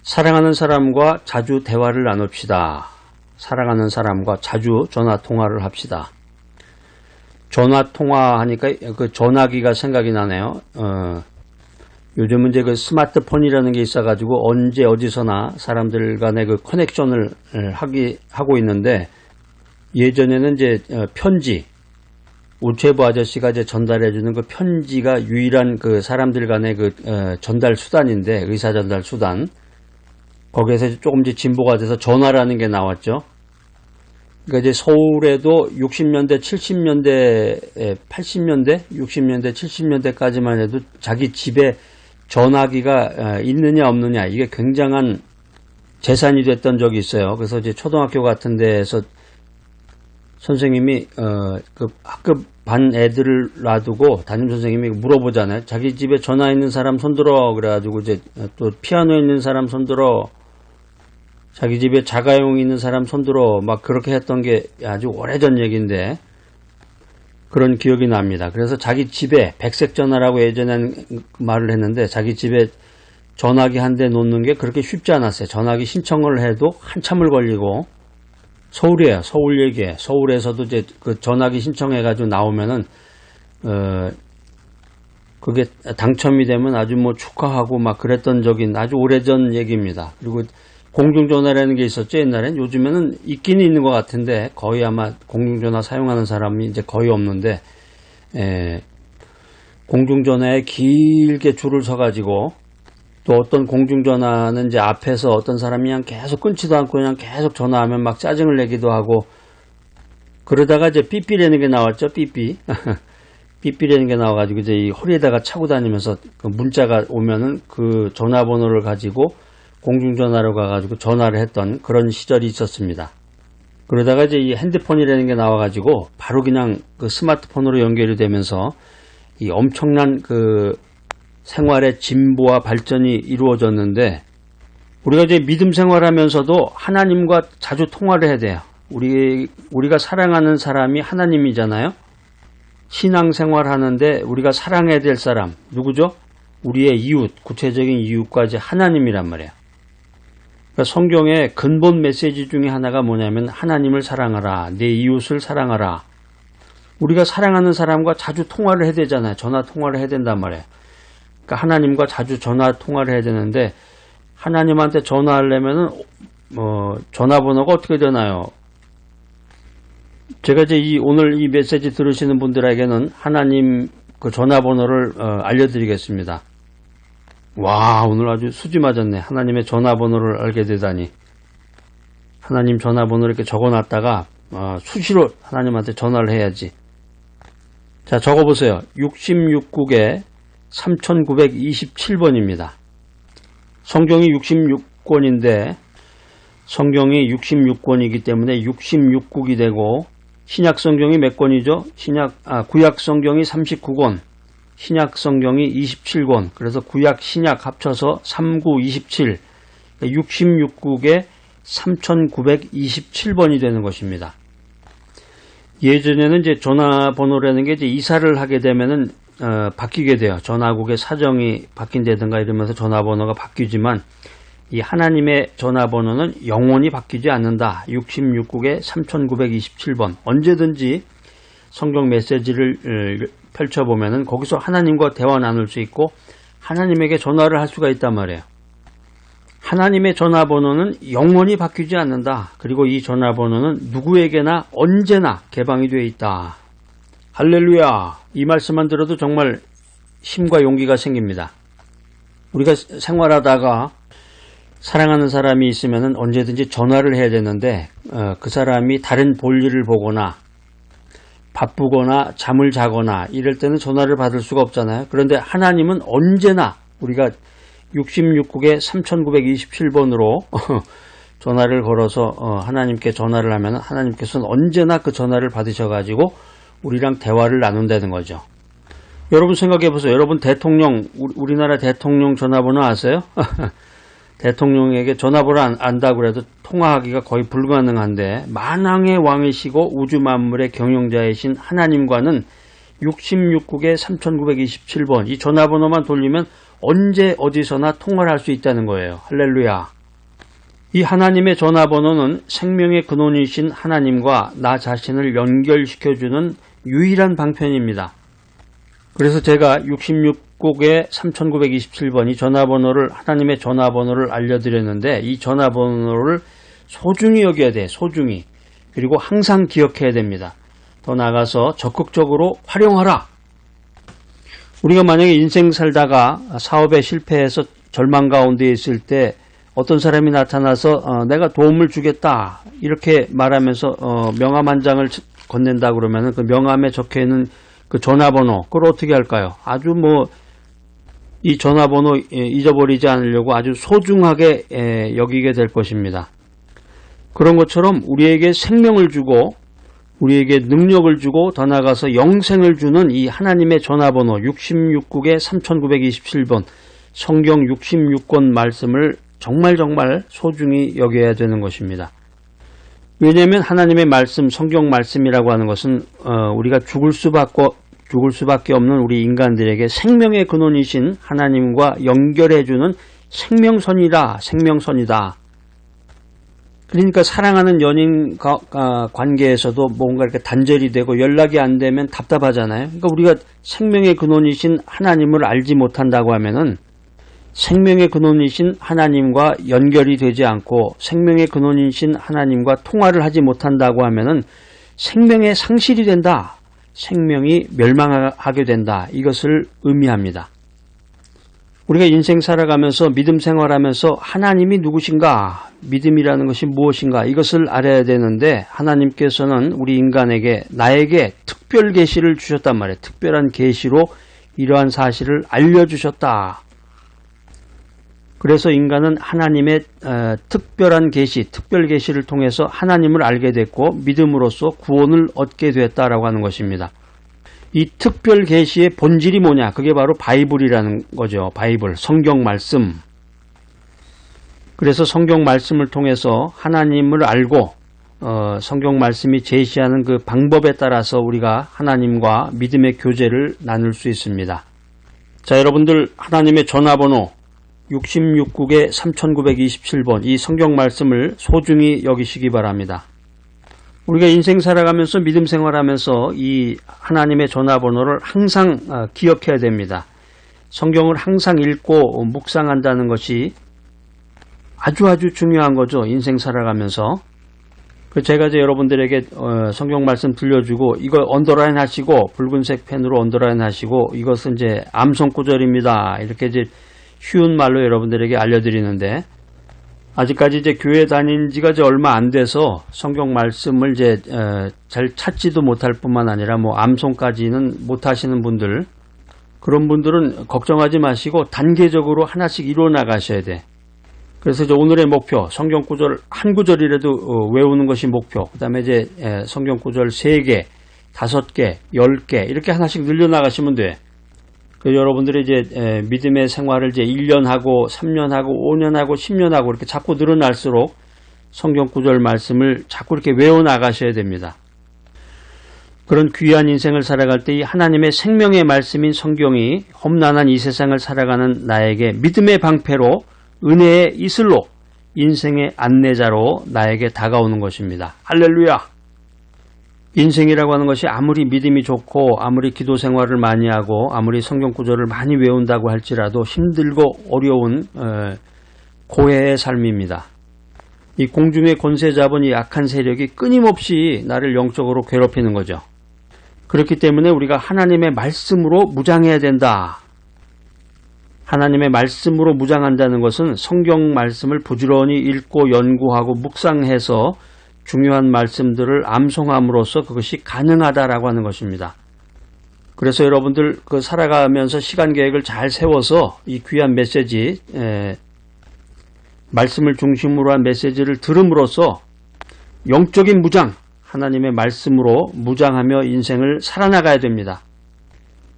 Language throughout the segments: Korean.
사랑하는 사람과 자주 대화를 나눕시다. 사랑하는 사람과 자주 전화 통화를 합시다. 전화 통화하니까 그 전화기가 생각이 나네요. 요즘은 이제 그 스마트폰이라는 게 있어가지고 언제 어디서나 사람들 간의 그 커넥션을 하고 있는데, 예전에는 이제 편지, 우체부 아저씨가 이제 전달해주는 그 편지가 유일한 그 사람들 간의 그 전달 수단인데, 의사 전달 수단. 거기에서 조금 이제 진보가 돼서 전화라는 게 나왔죠. 그러니까 이제 서울에도 60년대, 70년대, 80년대, 60년대, 70년대까지만 해도 자기 집에 전화기가 있느냐 없느냐 이게 굉장한 재산이 됐던 적이 있어요. 그래서 이제 초등학교 같은 데에서 선생님이 그 학급 반 애들을 놔두고 담임 선생님이 물어보잖아요. 자기 집에 전화 있는 사람 손들어. 그래가지고 이제 또 피아노 있는 사람 손들어. 자기 집에 자가용 있는 사람 손들어. 막 그렇게 했던 게 아주 오래전 얘기인데 그런 기억이 납니다. 그래서 자기 집에 백색 전화라고 예전엔 말을 했는데, 자기 집에 전화기 한 대 놓는 게 그렇게 쉽지 않았어요. 전화기 신청을 해도 한참을 걸리고, 서울이에요. 서울 얘기에. 서울에서도 이제 그 전화기 신청해가지고 나오면은, 그게 당첨이 되면 아주 뭐 축하하고 막 그랬던 적인 아주 오래전 얘기입니다. 그리고 공중전화라는 게 있었죠, 옛날엔. 요즘에는 있기는 있는 것 같은데, 거의 아마 공중전화 사용하는 사람이 이제 거의 없는데, 공중전화에 길게 줄을 서가지고, 또 어떤 공중전화는 이제 앞에서 어떤 사람이 그냥 계속 끊지도 않고 그냥 계속 전화하면 막 짜증을 내기도 하고, 그러다가 이제 삐삐라는 게 나왔죠, 삐삐. 삐삐라는 게 나와가지고 이제 이 허리에다가 차고 다니면서 그 문자가 오면은 그 전화번호를 가지고 공중전화로 가가지고 전화를 했던 그런 시절이 있었습니다. 그러다가 이제 이 핸드폰이라는 게 나와가지고 바로 그냥 그 스마트폰으로 연결이 되면서 이 엄청난 그 생활의 진보와 발전이 이루어졌는데, 우리가 이제 믿음 생활하면서도 하나님과 자주 통화를 해야 돼요. 우리가 사랑하는 사람이 하나님이잖아요. 신앙생활 하는데 우리가 사랑해야 될 사람 누구죠? 우리의 이웃, 구체적인 이웃과 이제 하나님이란 말이에요. 그러니까 성경의 근본 메시지 중에 하나가 뭐냐면 하나님을 사랑하라, 내 이웃을 사랑하라. 우리가 사랑하는 사람과 자주 통화를 해야 되잖아요. 전화 통화를 해야 된단 말이에요. 그러니까 하나님과 자주 전화 통화를 해야 되는데, 하나님한테 전화하려면은 전화번호가 어떻게 되나요? 제가 이제 오늘 이 메시지 들으시는 분들에게는 하나님 그 전화번호를 알려드리겠습니다. 와, 오늘 아주 수지 맞았네. 하나님의 전화번호를 알게 되다니. 하나님 전화번호를 이렇게 적어놨다가 수시로 하나님한테 전화를 해야지. 자, 적어보세요. 66국에 3927번입니다. 성경이 66권인데 성경이 66권이기 때문에 66국이 되고, 신약 성경이 몇 권이죠? 구약 성경이 39권, 신약 성경이 27권. 그래서 구약 신약 합쳐서 3927, 66국에 3927번이 되는 것입니다. 예전에는 이제 전화번호라는 게 이제 이사를 하게 되면은 바뀌게 돼요. 전화국의 사정이 바뀐다든가 이러면서 전화번호가 바뀌지만, 이 하나님의 전화번호는 영원히 바뀌지 않는다. 66국에 3927번. 언제든지 성경 메시지를 펼쳐보면은 거기서 하나님과 대화 나눌 수 있고 하나님에게 전화를 할 수가 있단 말이에요. 하나님의 전화번호는 영원히 바뀌지 않는다. 그리고 이 전화번호는 누구에게나 언제나 개방이 되어 있다. 할렐루야. 이 말씀만 들어도 정말 힘과 용기가 생깁니다. 우리가 생활하다가 사랑하는 사람이 있으면 언제든지 전화를 해야 되는데, 그 사람이 다른 볼일을 보거나 바쁘거나 잠을 자거나 이럴 때는 전화를 받을 수가 없잖아요. 그런데 하나님은 언제나 우리가 66국에 3927번으로 전화를 걸어서 하나님께 전화를 하면 하나님께서는 언제나 그 전화를 받으셔가지고 우리랑 대화를 나눈다는 거죠. 여러분 생각해 보세요. 여러분 대통령, 우리나라 대통령 전화번호 아세요? 대통령에게 전화번호 안다고 해도 통화하기가 거의 불가능한데, 만왕의 왕이시고 우주 만물의 경영자이신 하나님과는 66국에 3927번 이 전화번호만 돌리면 언제 어디서나 통화를 할 수 있다는 거예요. 할렐루야. 이 하나님의 전화번호는 생명의 근원이신 하나님과 나 자신을 연결시켜주는 유일한 방편입니다. 그래서 제가 66곡의 3927번 이 전화번호를 하나님의 전화번호를 알려드렸는데 이 전화번호를 소중히 여겨야 돼. 소중히. 그리고 항상 기억해야 됩니다. 더 나아가서 적극적으로 활용하라. 우리가 만약에 인생 살다가 사업에 실패해서 절망 가운데 있을 때 어떤 사람이 나타나서 내가 도움을 주겠다 이렇게 말하면서 명함 한 장을 건넨다 그러면 그 명함에 적혀있는 그 전화번호 그걸 어떻게 할까요? 아주 이 전화번호 잊어버리지 않으려고 아주 소중하게 여기게 될 것입니다. 그런 것처럼 우리에게 생명을 주고 우리에게 능력을 주고 더 나아가서 영생을 주는 이 하나님의 전화번호 66국의 3927번 성경 66권 말씀을 정말 소중히 여겨야 되는 것입니다. 왜냐하면 하나님의 말씀, 성경 말씀이라고 하는 것은 우리가 죽을 수밖에 없는 우리 인간들에게 생명의 근원이신 하나님과 연결해주는 생명선이다. 그러니까 사랑하는 연인 관계에서도 뭔가 이렇게 단절이 되고 연락이 안 되면 답답하잖아요. 그러니까 우리가 생명의 근원이신 하나님을 알지 못한다고 하면은 생명의 근원이신 하나님과 연결이 되지 않고 생명의 근원이신 하나님과 통화를 하지 못한다고 하면은 생명의 상실이 된다. 생명이 멸망하게 된다. 이것을 의미합니다. 우리가 인생 살아가면서 믿음 생활하면서 하나님이 누구신가? 믿음이라는 것이 무엇인가? 이것을 알아야 되는데 하나님께서는 우리 인간에게 나에게 특별 계시를 주셨단 말이에요. 특별한 계시로 이러한 사실을 알려주셨다. 그래서 인간은 하나님의 특별한 계시, 특별 계시를 통해서 하나님을 알게 됐고 믿음으로써 구원을 얻게 됐다라고 하는 것입니다. 이 특별 계시의 본질이 뭐냐? 그게 바로 바이블이라는 거죠. 바이블, 성경 말씀. 그래서 성경 말씀을 통해서 하나님을 알고 성경 말씀이 제시하는 그 방법에 따라서 우리가 하나님과 믿음의 교제를 나눌 수 있습니다. 자, 여러분들 하나님의 전화번호 66국의 3927번 이 성경 말씀을 소중히 여기시기 바랍니다. 우리가 인생 살아가면서 믿음 생활하면서 이 하나님의 전화번호를 항상 기억해야 됩니다. 성경을 항상 읽고 묵상한다는 것이 아주 중요한 거죠. 인생 살아가면서. 제가 이제 여러분들에게 성경 말씀 들려주고 이거 언더라인 하시고 붉은색 펜으로 언더라인 하시고 이것은 이제 암송 구절입니다. 이렇게 이제 쉬운 말로 여러분들에게 알려드리는데 아직까지 이제 교회 다닌 지가 이제 얼마 안 돼서 성경 말씀을 이제 잘 찾지도 못할 뿐만 아니라 암송까지는 못 하시는 분들 그런 분들은 걱정하지 마시고 단계적으로 하나씩 이루어 나가셔야 돼. 그래서 이제 오늘의 목표 성경 구절 한 구절이라도 외우는 것이 목표. 그다음에 이제 성경 구절 3개, 5개, 10개 이렇게 하나씩 늘려 나가시면 돼. 여러분들이 이제 믿음의 생활을 이제 1년 하고 3년 하고 5년 하고 10년 하고 이렇게 자꾸 늘어날수록 성경 구절 말씀을 자꾸 이렇게 외워 나가셔야 됩니다. 그런 귀한 인생을 살아갈 때 이 하나님의 생명의 말씀인 성경이 험난한 이 세상을 살아가는 나에게 믿음의 방패로 은혜의 이슬로 인생의 안내자로 나에게 다가오는 것입니다. 할렐루야! 인생이라고 하는 것이 아무리 믿음이 좋고 아무리 기도 생활을 많이 하고 아무리 성경 구절을 많이 외운다고 할지라도 힘들고 어려운 고해의 삶입니다. 이 공중의 권세 잡은 이 악한 세력이 끊임없이 나를 영적으로 괴롭히는 거죠. 그렇기 때문에 우리가 하나님의 말씀으로 무장해야 된다. 하나님의 말씀으로 무장한다는 것은 성경 말씀을 부지런히 읽고 연구하고 묵상해서 중요한 말씀들을 암송함으로써 그것이 가능하다라고 하는 것입니다. 그래서 여러분들 살아가면서 시간 계획을 잘 세워서 이 귀한 메시지, 말씀을 중심으로 한 메시지를 들음으로써 영적인 무장, 하나님의 말씀으로 무장하며 인생을 살아나가야 됩니다.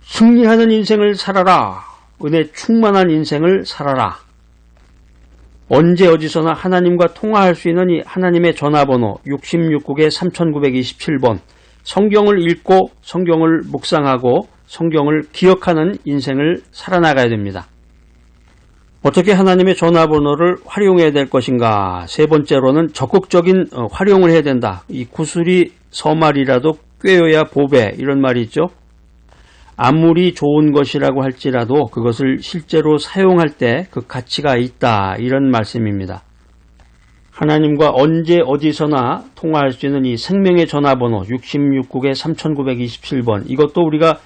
승리하는 인생을 살아라. 은혜 충만한 인생을 살아라. 언제 어디서나 하나님과 통화할 수 있는 이 하나님의 전화번호 66국의 3927번 성경을 읽고 성경을 묵상하고 성경을 기억하는 인생을 살아나가야 됩니다. 어떻게 하나님의 전화번호를 활용해야 될 것인가? 세 번째로는 적극적인 활용을 해야 된다. 이 구슬이 서말이라도 꿰어야 보배, 이런 말이 있죠. 아무리 좋은 것이라고 할지라도 그것을 실제로 사용할 때 그 가치가 있다, 이런 말씀입니다. 하나님과 언제 어디서나 통화할 수 있는 이 생명의 전화번호 66국에 3927번, 이것도 우리가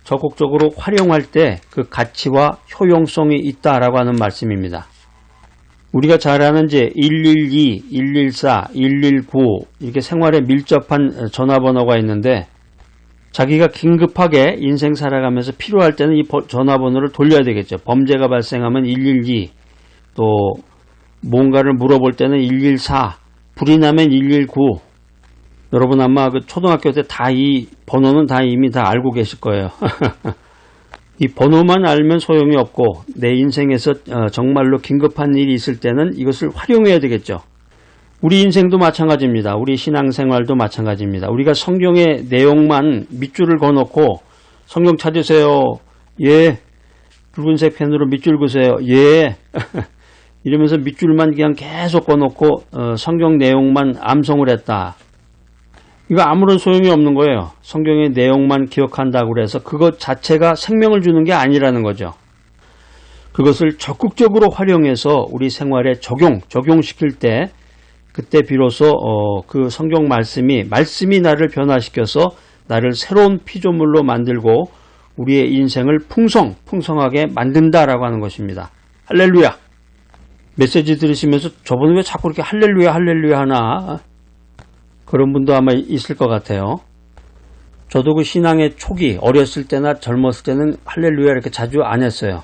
적극적으로 활용할 때 그 가치와 효용성이 있다라고 하는 말씀입니다. 우리가 잘 아는 이제 112, 114, 119 이렇게 생활에 밀접한 전화번호가 있는데, 자기가 긴급하게 인생 살아가면서 필요할 때는 이 전화번호를 돌려야 되겠죠. 범죄가 발생하면 112, 또 뭔가를 물어볼 때는 114, 불이 나면 119. 여러분 아마 그 초등학교 때 다 이 번호는 다 이미 다 알고 계실 거예요. 이 번호만 알면 소용이 없고 내 인생에서 정말로 긴급한 일이 있을 때는 이것을 활용해야 되겠죠. 우리 인생도 마찬가지입니다. 우리 신앙생활도 마찬가지입니다. 우리가 성경의 내용만 밑줄을 그어놓고 성경 찾으세요. 예. 붉은색 펜으로 밑줄 그으세요. 예. 이러면서 밑줄만 그냥 계속 그어놓고 성경 내용만 암송을 했다. 이거 아무런 소용이 없는 거예요. 성경의 내용만 기억한다고 해서 그것 자체가 생명을 주는 게 아니라는 거죠. 그것을 적극적으로 활용해서 우리 생활에 적용시킬 때 그때 비로소 그 성경 말씀이 나를 변화시켜서 나를 새로운 피조물로 만들고 우리의 인생을 풍성하게 만든다라고 하는 것입니다. 할렐루야! 메시지 들으시면서 저분은 왜 자꾸 이렇게 할렐루야 하나? 그런 분도 아마 있을 것 같아요. 저도 그 신앙의 초기, 어렸을 때나 젊었을 때는 할렐루야 이렇게 자주 안 했어요.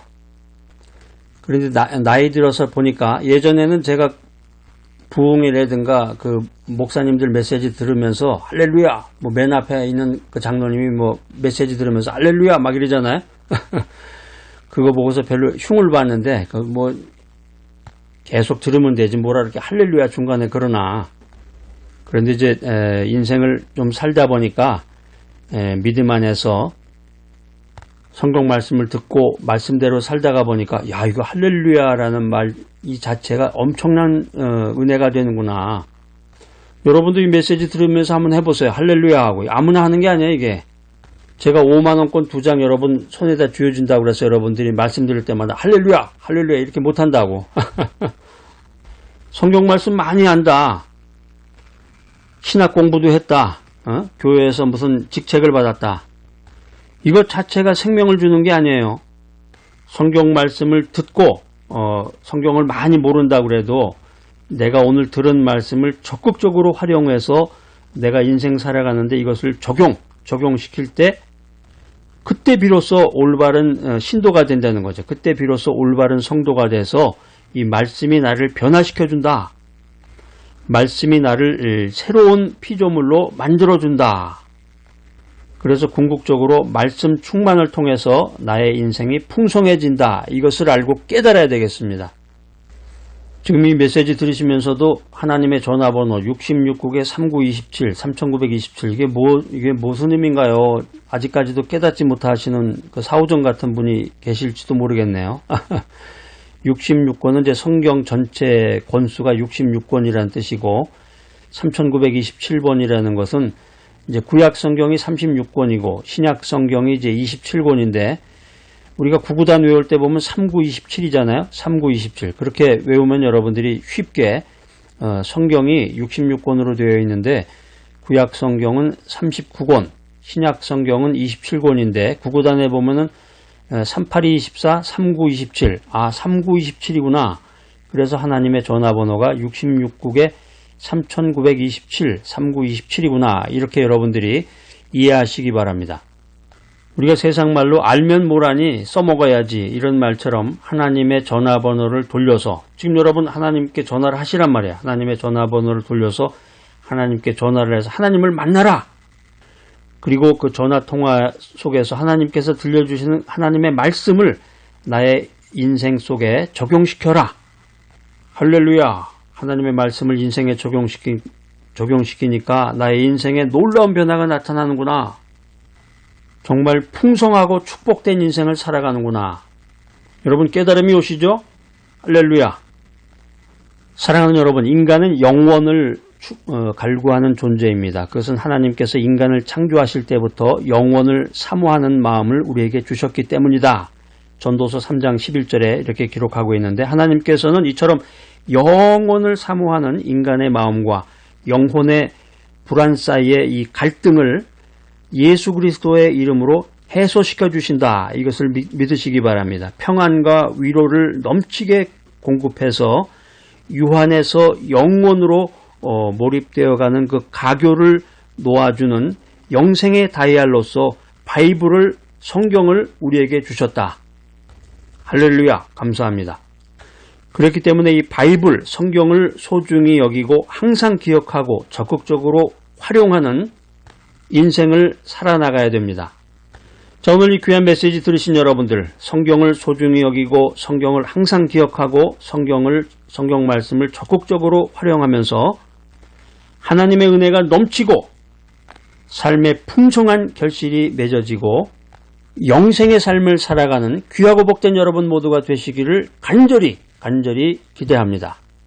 그런데 나이 들어서 보니까 예전에는 제가 부흥이라든가 그 목사님들 메시지 들으면서 할렐루야, 뭐 맨 앞에 있는 그 장로님이 뭐 메시지 들으면서 할렐루야 막 이러잖아요. 그거 보고서 별로 흉을 봤는데 그 뭐 계속 들으면 되지 뭐라 이렇게 할렐루야 중간에 그러나. 그런데 이제 인생을 좀 살다 보니까 믿음 안에서 성경 말씀을 듣고 말씀대로 살다가 보니까 야, 이거 할렐루야라는 말 이 자체가 엄청난 은혜가 되는구나. 여러분도 이 메시지 들으면서 한번 해보세요. 할렐루야 하고. 아무나 하는 게 아니에요, 이게. 제가 5만원권 2장 여러분 손에다 쥐어준다고 그래서 여러분들이 말씀 들을 때마다 할렐루야 이렇게 못한다고. 성경 말씀 많이 한다. 신학 공부도 했다. 교회에서 무슨 직책을 받았다. 이것 자체가 생명을 주는 게 아니에요. 성경 말씀을 듣고 성경을 많이 모른다고 그래도 내가 오늘 들은 말씀을 적극적으로 활용해서 내가 인생 살아가는데 이것을 적용시킬 때 그때 비로소 올바른 신도가 된다는 거죠. 그때 비로소 올바른 성도가 돼서 이 말씀이 나를 변화시켜준다. 말씀이 나를 새로운 피조물로 만들어준다. 그래서 궁극적으로 말씀 충만을 통해서 나의 인생이 풍성해진다. 이것을 알고 깨달아야 되겠습니다. 지금 이 메시지 들으시면서도 하나님의 전화번호 66국에 3927, 3927 이게 무슨 의미인가요? 아직까지도 깨닫지 못하시는 그 사오정 같은 분이 계실지도 모르겠네요. 66권은 이제 성경 전체 권수가 66권이라는 뜻이고 3927번이라는 것은 이제 구약 성경이 36권이고 신약 성경이 이제 27권인데 우리가 구구단 외울 때 보면 3927이잖아요. 3927. 그렇게 외우면 여러분들이 쉽게 성경이 66권으로 되어 있는데 구약 성경은 39권, 신약 성경은 27권인데 구구단에 보면은 3824, 3927. 3927이구나. 그래서 하나님의 전화번호가 66국에 3927, 3927이구나. 이렇게 여러분들이 이해하시기 바랍니다. 우리가 세상 말로 알면 뭐라니 써먹어야지 이런 말처럼 하나님의 전화번호를 돌려서 지금 여러분 하나님께 전화를 하시란 말이에요. 하나님의 전화번호를 돌려서 하나님께 전화를 해서 하나님을 만나라. 그리고 그 전화통화 속에서 하나님께서 들려주시는 하나님의 말씀을 나의 인생 속에 적용시켜라. 할렐루야. 하나님의 말씀을 인생에 적용시키니까 나의 인생에 놀라운 변화가 나타나는구나. 정말 풍성하고 축복된 인생을 살아가는구나. 여러분 깨달음이 오시죠? 할렐루야. 사랑하는 여러분, 인간은 영원을 갈구하는 존재입니다. 그것은 하나님께서 인간을 창조하실 때부터 영원을 사모하는 마음을 우리에게 주셨기 때문이다. 전도서 3장 11절에 이렇게 기록하고 있는데, 하나님께서는 이처럼 영원을 사모하는 인간의 마음과 영혼의 불안 사이의 이 갈등을 예수 그리스도의 이름으로 해소시켜 주신다. 이것을 믿으시기 바랍니다. 평안과 위로를 넘치게 공급해서 유한에서 영원으로 몰입되어가는 그 가교를 놓아주는 영생의 다이알로서 바이블을, 성경을 우리에게 주셨다. 할렐루야, 감사합니다. 그렇기 때문에 이 바이블, 성경을 소중히 여기고 항상 기억하고 적극적으로 활용하는 인생을 살아나가야 됩니다. 자, 오늘 이 귀한 메시지 들으신 여러분들, 성경을 소중히 여기고 성경을 항상 기억하고 성경 말씀을 적극적으로 활용하면서 하나님의 은혜가 넘치고 삶의 풍성한 결실이 맺어지고 영생의 삶을 살아가는 귀하고 복된 여러분 모두가 되시기를 간절히 기대합니다.